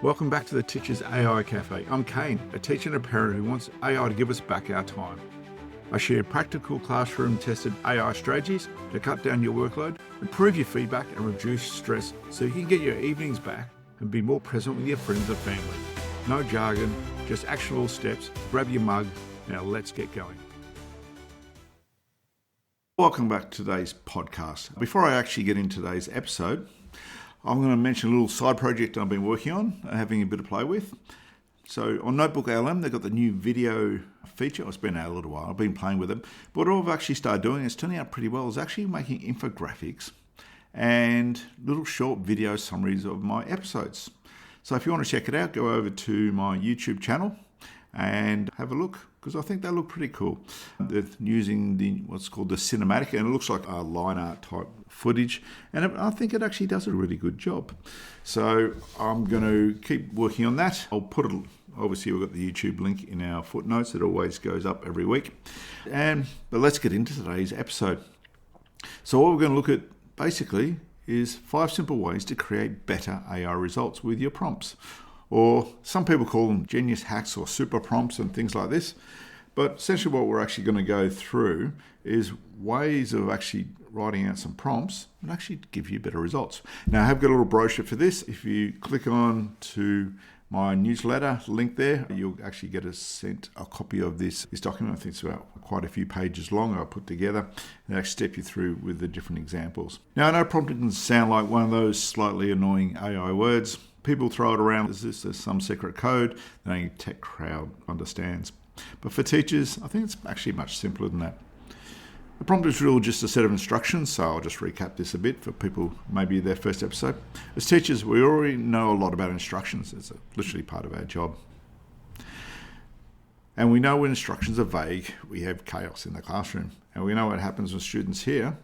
Welcome back to the Teacher's AI Cafe. I'm Kane, a teacher and a parent who wants AI to give us back our time. I share practical classroom-tested AI strategies to cut down your workload, improve your feedback and reduce stress so you can get your evenings back and be more present with your friends and family. No jargon, just actionable steps. Grab your mug. Now let's get going. Welcome back to today's podcast. Before I actually get into today's episode, I'm going to mention a little side project I've been working on and having a bit of play with. So on NotebookLM, they've got the new video feature. It's been out a little while. I've been playing with them. But what I've actually started doing, it's turning out pretty well, is actually making infographics and little short video summaries of my episodes. So if you want to check it out, go over to my YouTube channel and have a look, because I think they look pretty cool. They're using what's called the cinematic, and it looks like a line art type footage, and I think it actually does a really good job. So I'm going to keep working on that. I'll put it, obviously we've got the YouTube link in our footnotes. It always goes up every week. But let's get into today's episode. So what we're going to look at basically is 5 simple ways to create better AI results with your prompts. Or some people call them genius hacks or super prompts and things like this. But essentially what we're actually going to go through is ways of actually writing out some prompts and actually give you better results. Now I have got a little brochure for this. If you click on to my newsletter link there, you'll actually get sent a copy of this document. I think it's about quite a few pages long I put together and actually step you through with the different examples. Now I know prompting can sound like one of those slightly annoying AI words. People throw it around as this is some secret code that only tech crowd understands. But for teachers, I think it's actually much simpler than that. The prompt is really just a set of instructions, so I'll just recap this a bit for people, maybe their first episode. As teachers, we already know a lot about instructions. It's literally part of our job. And we know when instructions are vague, we have chaos in the classroom. And we know what happens when students here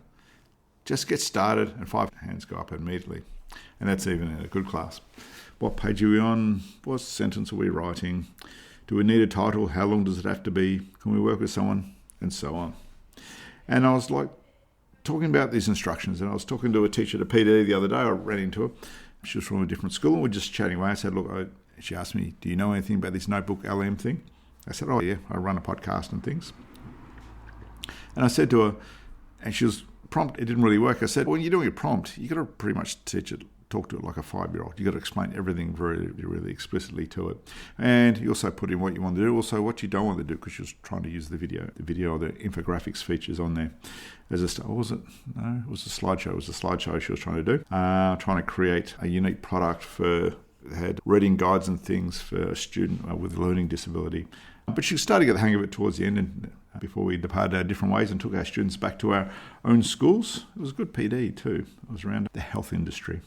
just get started and 5 hands go up immediately. And that's even in a good class. What page are we on? What sentence are we writing? Do we need a title? How long does it have to be? Can we work with someone? And so on. And I was like talking about these instructions, and I was talking to a teacher at PD the other day. I ran into her. She was from a different school, and we're just chatting away. I said, look, she asked me, do you know anything about this NotebookLM thing? I said, oh yeah, I run a podcast and things. And I said to her, and she was prompt, it didn't really work. I said, well, when you're doing a prompt, you got to pretty much talk to it like a 5-year-old. You got to explain everything very, really explicitly to it. And you also put in what you want to do, also what you don't want to do, because you're trying to use the video or the infographics features on there. It was a slideshow. It was a slideshow she was trying to do. Trying to create a unique product had reading guides and things for a student with a learning disability. But she started to get the hang of it towards the end, and before we departed our different ways and took our students back to our own schools. It was a good PD too. It was around the health industry.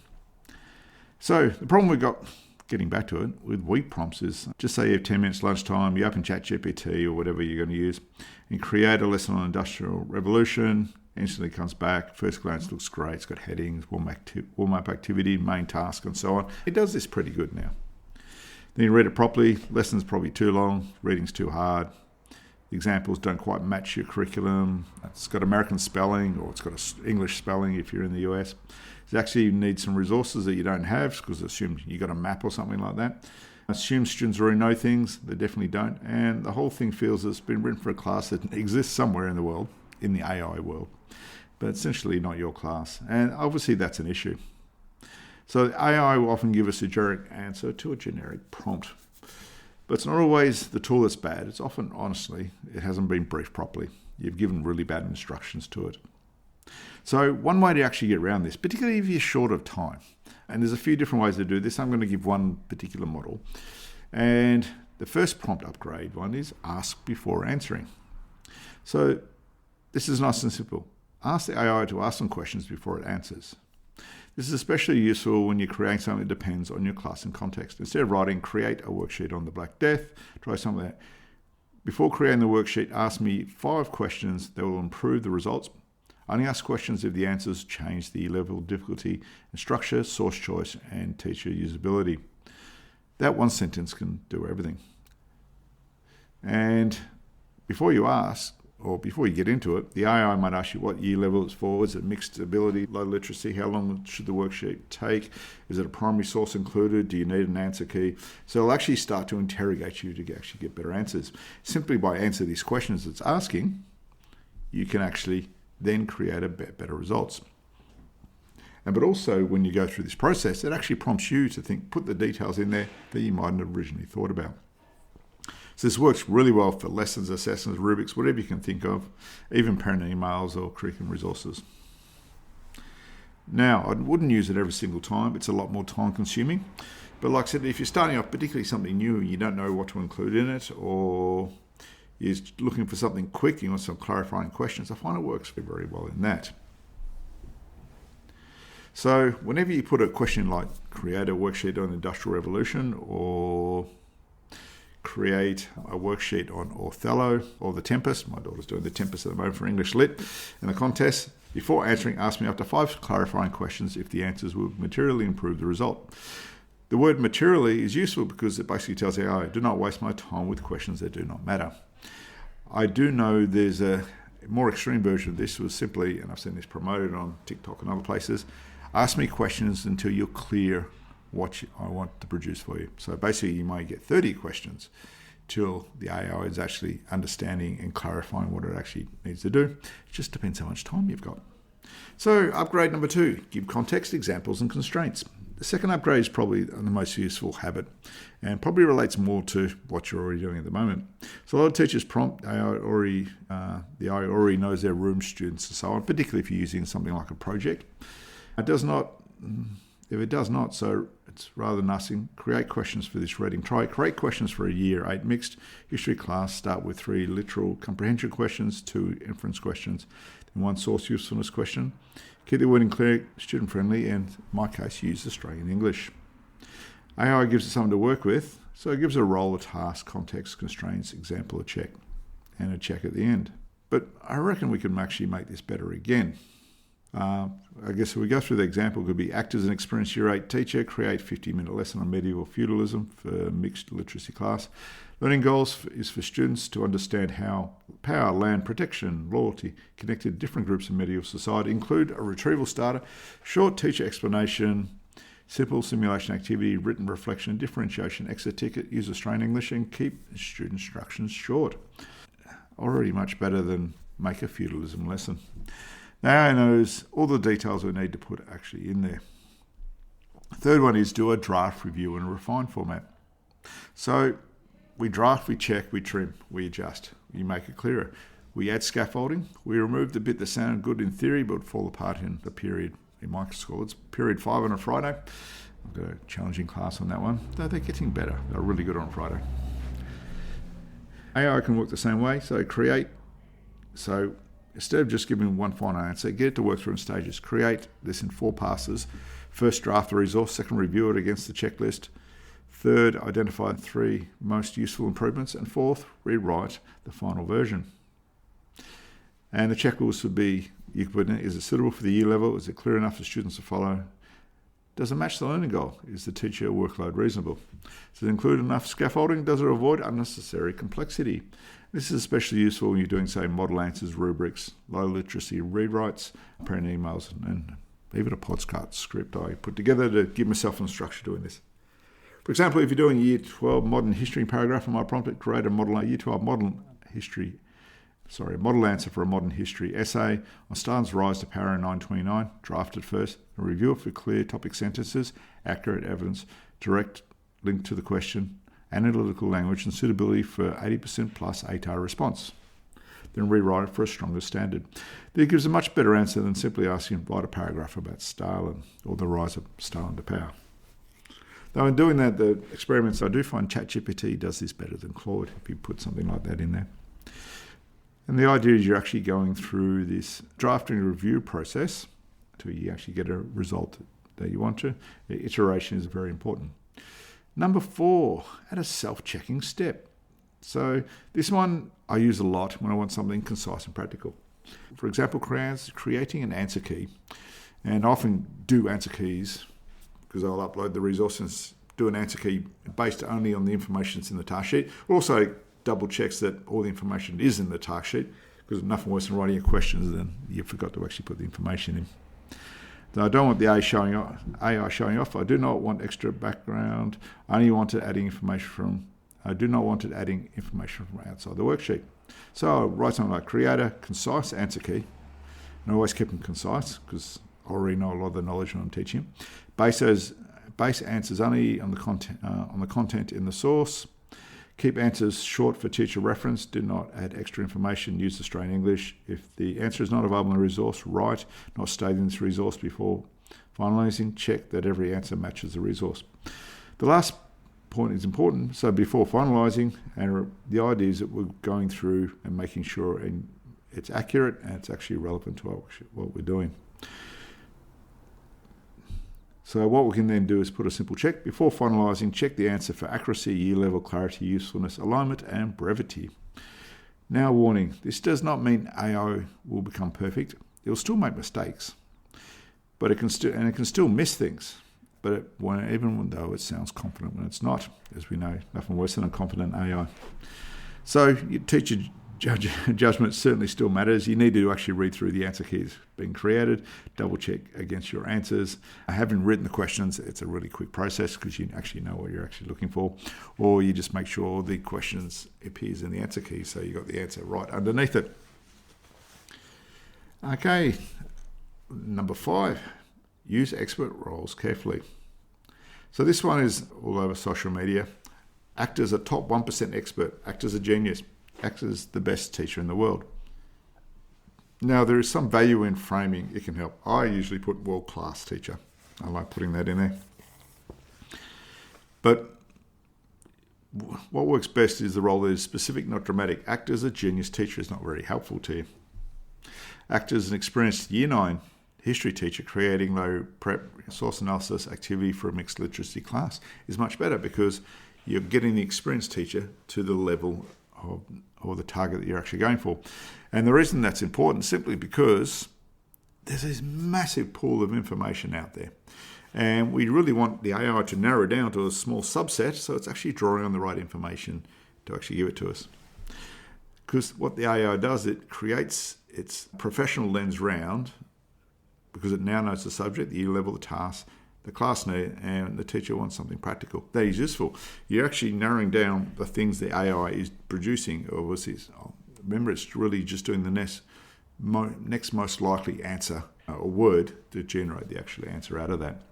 So the problem we got, getting back to it, with weak prompts is just say you have 10 minutes lunchtime, you open ChatGPT or whatever you're going to use and create a lesson on Industrial Revolution. Instantly comes back, first glance looks great, it's got headings, warm-up activity, main task and so on. It does this pretty good now. Then you read it properly, lesson's probably too long, reading's too hard. The examples don't quite match your curriculum. It's got American spelling, or it's got English spelling if you're in the US. It actually needs some resources that you don't have, because assume you got a map or something like that. Assume students already know things. They definitely don't. And the whole thing feels it's been written for a class that exists somewhere in the world, in the AI world, but essentially not your class. And obviously that's an issue. So AI will often give us a generic answer to a generic prompt. But it's not always the tool that's bad. It's often, honestly, it hasn't been briefed properly. You've given really bad instructions to it. So one way to actually get around this, particularly if you're short of time, and there's a few different ways to do this. I'm going to give one particular model. And the first prompt upgrade one is ask before answering. So this is nice and simple. Ask the AI to ask some questions before it answers. This is especially useful when you're creating something that depends on your class and context. Instead of writing, create a worksheet on the Black Death, try some of that. Before creating the worksheet, ask me 5 questions that will improve the results. Only ask questions if the answers change the level of difficulty and structure, source choice, and teacher usability. That one sentence can do everything. And before you ask, or before you get into it, the AI might ask you what year level it's for. Is it mixed ability, low literacy? How long should the worksheet take? Is it a primary source included? Do you need an answer key? So it'll actually start to interrogate you to actually get better answers. Simply by answering these questions it's asking, you can actually then create better results. But also, when you go through this process, it actually prompts you to put the details in there that you mightn't have originally thought about. So this works really well for lessons, assessments, rubrics, whatever you can think of, even parent emails or curriculum resources. Now, I wouldn't use it every single time. It's a lot more time consuming. But like I said, if you're starting off particularly something new, you don't know what to include in it, or you're looking for something quick, you want some clarifying questions, I find it works very well in that. So whenever you put a question like create a worksheet on the Industrial Revolution, or create a worksheet on Othello or The Tempest. My daughter's doing The Tempest at the moment for English Lit in the contest. Before answering, ask me up to 5 clarifying questions if the answers will materially improve the result. The word materially is useful because it basically tells AI, do not waste my time with questions that do not matter. I do know there's a more extreme version of this was simply, and I've seen this promoted on TikTok and other places, ask me questions until you're clear what I want to produce for you. So basically you might get 30 questions till the AI is actually understanding and clarifying what it actually needs to do. It just depends how much time you've got. So upgrade number 2, give context, examples and constraints. The second upgrade is probably the most useful habit and probably relates more to what you're already doing at the moment. So a lot of teachers prompt the AI already knows their room, students and so on, particularly if you're using something like a project. If it does not, so it's rather than asking, create questions for this reading. Create questions for a Year 8 mixed history class. Start with 3 literal comprehension questions, 2 inference questions, and 1 source usefulness question. Keep the wording clear, student-friendly, and in my case, use Australian English. AI gives it something to work with, so it gives a role, a task, context, constraints, example, a check, and a check at the end. But I reckon we can actually make this better again. I guess if we go through the example, it could be act as an experienced Year 8 teacher, create 50-minute lesson on medieval feudalism for mixed literacy class. Learning goals is for students to understand how power, land, protection, loyalty connected to different groups in medieval society. Include a retrieval starter, short teacher explanation, simple simulation activity, written reflection, differentiation, exit ticket, use Australian English, and keep student instructions short. Already much better than make a feudalism lesson. Now AI knows all the details we need to put actually in there. Third one is do a draft review in a refined format. So we draft, we check, we trim, we adjust, we make it clearer. We add scaffolding, we remove the bit that sounded good in theory but would fall apart in the period. In my school, it's period 5 on a Friday. I've got a challenging class on that one, though they're getting better. They're really good on Friday. AI can work the same way, so create. So instead of just giving one final answer, get it to work through in stages. Create this in 4 passes. First, draft the resource. Second, review it against the checklist. Third, identify 3 most useful improvements. And fourth, rewrite the final version. And the checklist would be, you can put in, is it suitable for the year level? Is it clear enough for students to follow? Does it match the learning goal? Is the teacher workload reasonable? Does it include enough scaffolding? Does it avoid unnecessary complexity? This is especially useful when you're doing, say, model answers, rubrics, low literacy rewrites, parent emails, and even a podcast script I put together to give myself some structure doing this. For example, if you're doing Year 12 modern history paragraph, I might prompt it, create a model Year 12 model answer for a modern history essay on Stalin's rise to power in 1929. Draft it first and review it for clear topic sentences, accurate evidence, direct link to the question, analytical language, and suitability for 80% plus ATAR response. Then rewrite it for a stronger standard. This gives a much better answer than simply asking write a paragraph about Stalin or the rise of Stalin to power. Though in doing that, the experiments, I do find ChatGPT does this better than Claude if you put something like that in there. And the idea is you're actually going through this drafting and review process until you actually get a result that you want to. The iteration is very important. Number 4, add a self-checking step. So this one I use a lot when I want something concise and practical. For example, creating an answer key. And I often do answer keys because I'll upload the resources, do an answer key based only on the information that's in the task sheet. Also double checks that all the information is in the task sheet, because nothing worse than writing your questions than you forgot to actually put the information in. So I don't want the AI showing off. I do not want extra background. I only wanted adding information from. I do not want it adding information from outside the worksheet. So I'll write something like creator, concise answer key. And I always keep them concise because I already know a lot of the knowledge when I'm teaching. Base answers only on the content in the source. Keep answers short for teacher reference. Do not add extra information. Use Australian English. If the answer is not available in the resource, write not stating this resource before finalising. Check that every answer matches the resource. The last point is important. So before finalising, and the idea is that we're going through and making sure it's accurate and it's actually relevant to what we're doing. So what we can then do is put a simple check. Before finalising, check the answer for accuracy, year level, clarity, usefulness, alignment, and brevity. Now, warning, this does not mean AI will become perfect. It will still make mistakes, but it can still miss things. But even though it sounds confident when it's not, as we know, nothing worse than a confident AI. So your teacher judgment certainly still matters. You need to actually read through the answer keys being created, double check against your answers. Having written the questions, it's a really quick process because you actually know what you're actually looking for, or you just make sure the questions appears in the answer key so you got the answer right underneath it. Okay, number 5, use expert roles carefully. So this one is all over social media. Act as a top 1% expert, act as a genius, act as the best teacher in the world. Now, there is some value in framing. It can help. I usually put world-class teacher. I like putting that in there. But what works best is the role that is specific, not dramatic. Act as a genius teacher is not very helpful to you. Act as an experienced Year 9 history teacher creating low prep source analysis activity for a mixed literacy class is much better because you're getting the experienced teacher to the level or the target that you're actually going for. And the reason that's important simply because there's this massive pool of information out there. And we really want the AI to narrow down to a small subset so it's actually drawing on the right information to actually give it to us. Because what the AI does, it creates its professional lens round because it now knows the subject, the year level, the task, the class need, and the teacher wants something practical. That is useful. You're actually narrowing down the things the AI is producing. Remember, it's really just doing the next most likely answer or word to generate the actual answer out of that.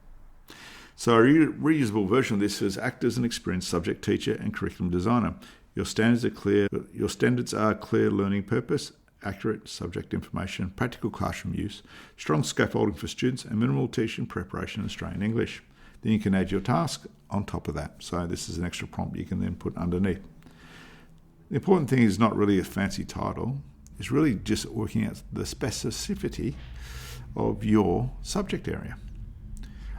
So a reusable version of this is act as an experienced subject teacher and curriculum designer. Your standards are clear. Learning purpose, accurate subject information, practical classroom use, strong scaffolding for students, and minimal teaching preparation in Australian English. Then you can add your task on top of that. So this is an extra prompt you can then put underneath. The important thing is not really a fancy title. It's really just working out the specificity of your subject area.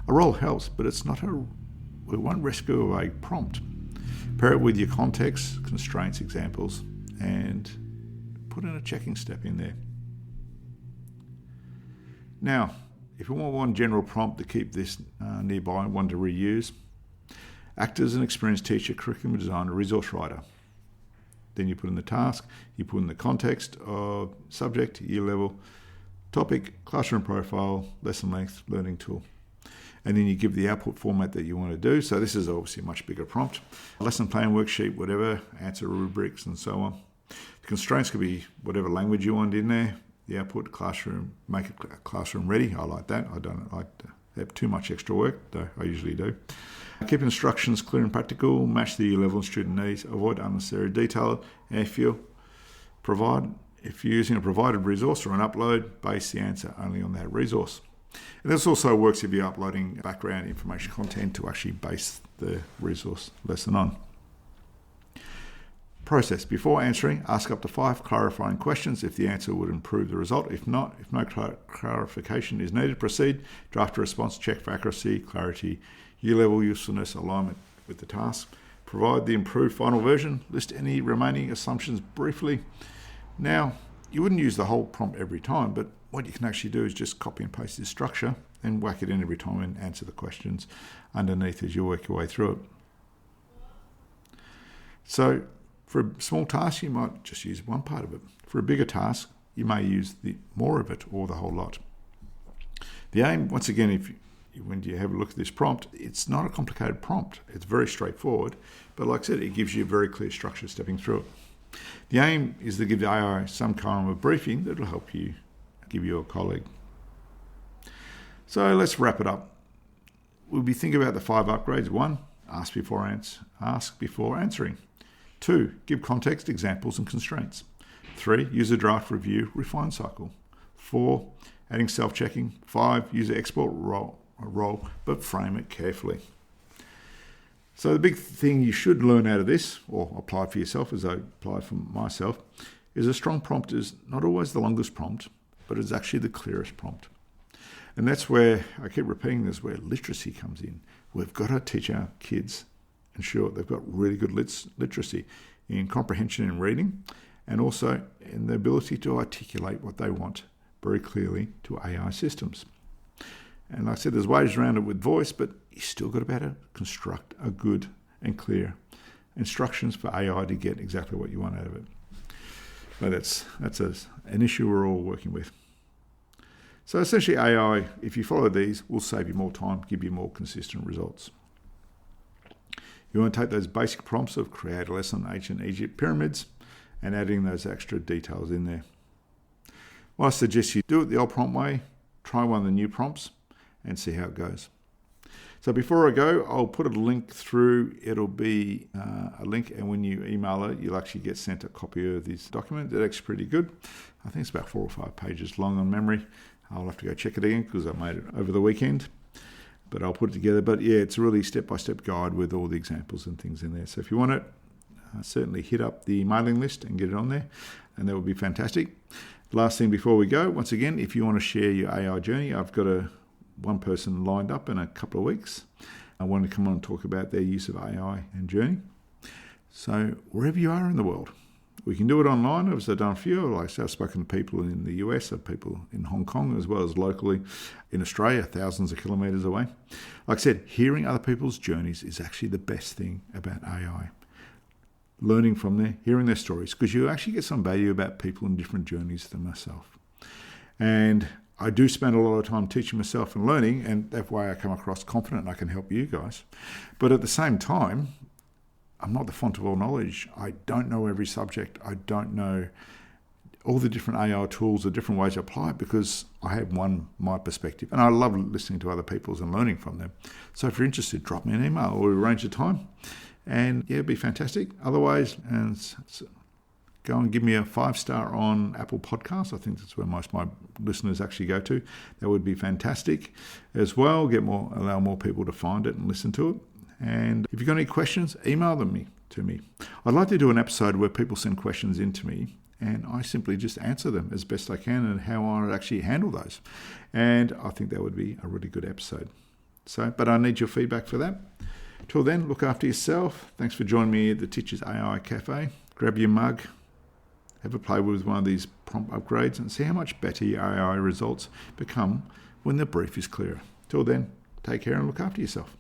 A role helps, but it won't rescue a prompt. Pair it with your context, constraints, examples, and put in a checking step in there. Now, if you want one general prompt to keep this nearby and one to reuse, act as an experienced teacher, curriculum designer, resource writer. Then you put in the task, you put in the context of subject, year level, topic, classroom profile, lesson length, learning tool. And then you give the output format that you want to do. So this is obviously a much bigger prompt. Lesson plan, worksheet, whatever, answer rubrics and so on. The constraints could be whatever language you want in there. The output, classroom, make it classroom ready. I like that. I don't like to have too much extra work, though I usually do. Keep instructions clear and practical. Match the year level and student needs. Avoid unnecessary detail. And if you're using a provided resource or an upload, base the answer only on that resource. And this also works if you're uploading background information content to actually base the resource lesson on. Process. Before answering, ask up to 5 clarifying questions if the answer would improve the result. If no clarification is needed, proceed. Draft a response, check for accuracy, clarity, year level, usefulness, alignment with the task. Provide the improved final version. List any remaining assumptions briefly. Now, you wouldn't use the whole prompt every time, but what you can actually do is just copy and paste this structure and whack it in every time and answer the questions underneath as you work your way through it. So For a small task, you might just use one part of it. For a bigger task, you may use more of it or the whole lot. The aim, once again, when you have a look at this prompt, it's not a complicated prompt. It's very straightforward, but like I said, it gives you a very clear structure stepping through it. The aim is to give the AI some kind of a briefing that will help you give your colleague. So let's wrap it up. We'll be thinking about the 5 upgrades. 1, ask before answering. 2, give context, examples, and constraints. 3, use a draft review refine cycle. 4, adding self-checking. 5, use an export role, but frame it carefully. So the big thing you should learn out of this, or apply for yourself as I apply for myself, is a strong prompt is not always the longest prompt, but it's actually the clearest prompt. And that's where, I keep repeating this, where literacy comes in. We've got to teach our kids, ensure they've got really good literacy in comprehension and reading, and also in the ability to articulate what they want very clearly to AI systems. And like I said, there's ways around it with voice, but you still got to be able to construct a good and clear instructions for AI to get exactly what you want out of it. But that's an issue we're all working with. So essentially AI, if you follow these, will save you more time, give you more consistent results. You want to take those basic prompts of create a lesson on ancient Egypt pyramids and adding those extra details in there. Well, I suggest you do it the old prompt way, try one of the new prompts and see how it goes. So before I go, I'll put a link through. It'll be a link, and when you email it, you'll actually get sent a copy of this document. It's actually pretty good. I think it's about 4 or 5 pages long on memory. I'll have to go check it again because I made it over the weekend, but I'll put it together. But yeah, it's a really step-by-step guide with all the examples and things in there. So if you want it, certainly hit up the mailing list and get it on there, and that would be fantastic. Last thing before we go, once again, if you want to share your AI journey, I've got one person lined up in a couple of weeks. I want to come on and talk about their use of AI and journey. So wherever you are in the world, we can do it online, as I've done a few. Like I said, I've spoken to people in the US, people in Hong Kong, as well as locally in Australia, thousands of kilometres away. Like I said, hearing other people's journeys is actually the best thing about AI. Learning from them, hearing their stories, because you actually get some value about people in different journeys than myself. And I do spend a lot of time teaching myself and learning, and that's why I come across confident and I can help you guys. But at the same time, I'm not the font of all knowledge. I don't know every subject. I don't know all the different AI tools, the different ways to apply it, because I have my perspective. And I love listening to other people's and learning from them. So if you're interested, drop me an email or arrange a time. And yeah, it'd be fantastic. Otherwise, go and give me a 5-star on Apple Podcasts. I think that's where most of my listeners actually go to. That would be fantastic as well. Allow more people to find it and listen to it. And if you've got any questions, email them to me. I'd like to do an episode where people send questions in to me and I simply just answer them as best I can and how I actually handle those. And I think that would be a really good episode. But I need your feedback for that. Till then, look after yourself. Thanks for joining me at the Teachers AI Cafe. Grab your mug, have a play with one of these prompt upgrades and see how much better your AI results become when the brief is clearer. Till then, take care and look after yourself.